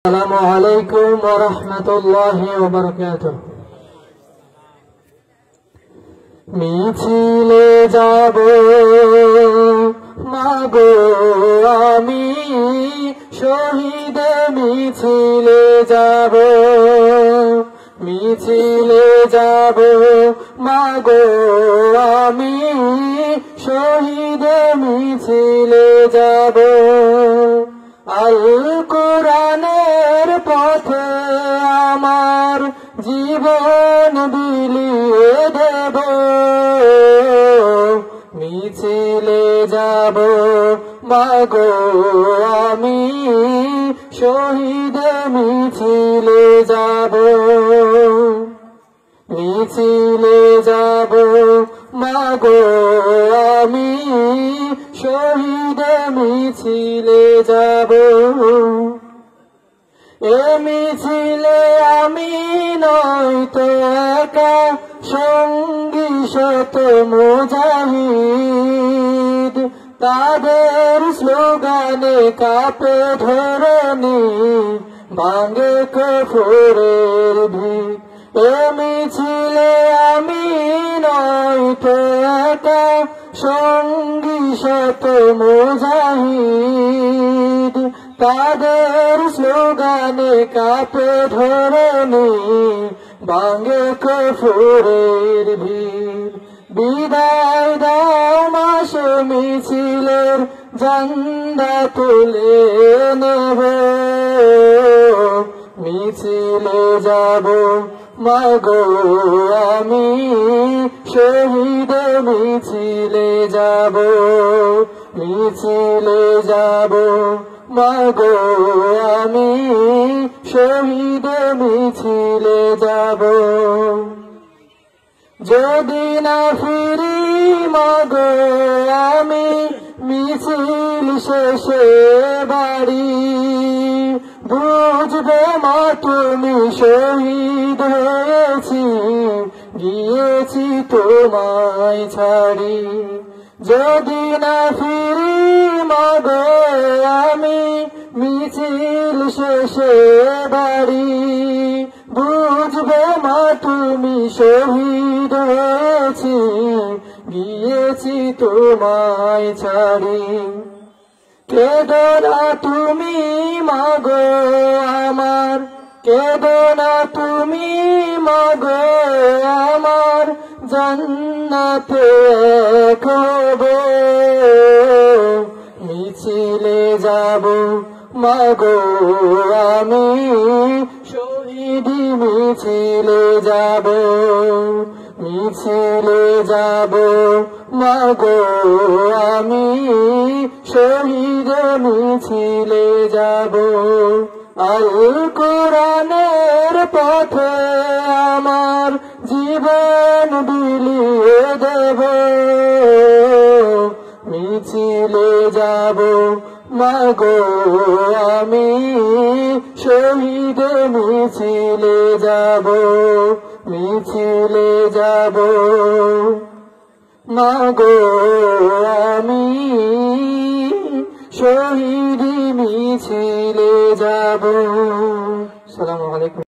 আসসালামু আলাইকুম ওয়া রাহমাতুল্লাহি ওয়া বারাকাতুহু। মিছিলে যাব মাগো আমি, শহীদ মিছিলে যাব, মিছিলে যাব মাগো আমি, শহীদ মিছিলে যাব। আল কোরআনের পথে আমার জীবন বিলিয়ে দেব, মিছিলে যাব মাগো আমি, শহীদ মিছিলে যাব, মিছিলে যাব মাগো আমি, শহীদ মিছিলে যাব। এ মিছিলে আমি নয়তো একা, সঙ্গী শত মুজাহিদ, তাদের স্লোগানে কাঁপে ধরণী, ভাঙে কুফরের ভিত। এ মিছিলে আমি নয়তো একা, সঙ্গী শত মুজাহিদ, তাদের স্লোগানে কাঁপে ধরণী, ভাঙে কুফরের ভিত। বিদায় দাও মাসে মিছিলের ঝান্ডা তুলে নেব, মিছিলে যাব মাগো আমি, শহীদ মিছিলে যাব, মিছিলে যাব মাগো আমি, শহীদ মিছিলে যাব। যদি না ফিরি মাগো আমি মিছিল শেষে বাড়ি, বুঝবে মা তুমি শহীদ হয়েছি, গিয়েছি তোমায় ছাড়ি। যদি না ফিরি মাগো আমি মিছিল শেষে বাড়ি, বুঝবে মা তুমি শহীদ হয়েছি, গিয়েছি তোমায় ছাড়ি। কেঁদো না তুমি মাগো আমার, কেঁদো না তুমি মাগো আমার, জান্নাতে এক হব, মিছিলে যাব মাগো আমি, শহীদ মিছিলে যাব, মিছিলে যাব মাগো আমি, শহীদ মিছিলে যাব। আল কোরআনের পথে আমার জীবন বিলিয়ে দেব, মিছিলে যাব মাগো আমি, শহীদ মিছিলে যাব, মিছিলে যাব মাগো আমি, শহীদ মিছিলে যাব। আসসালামু আলাইকুম।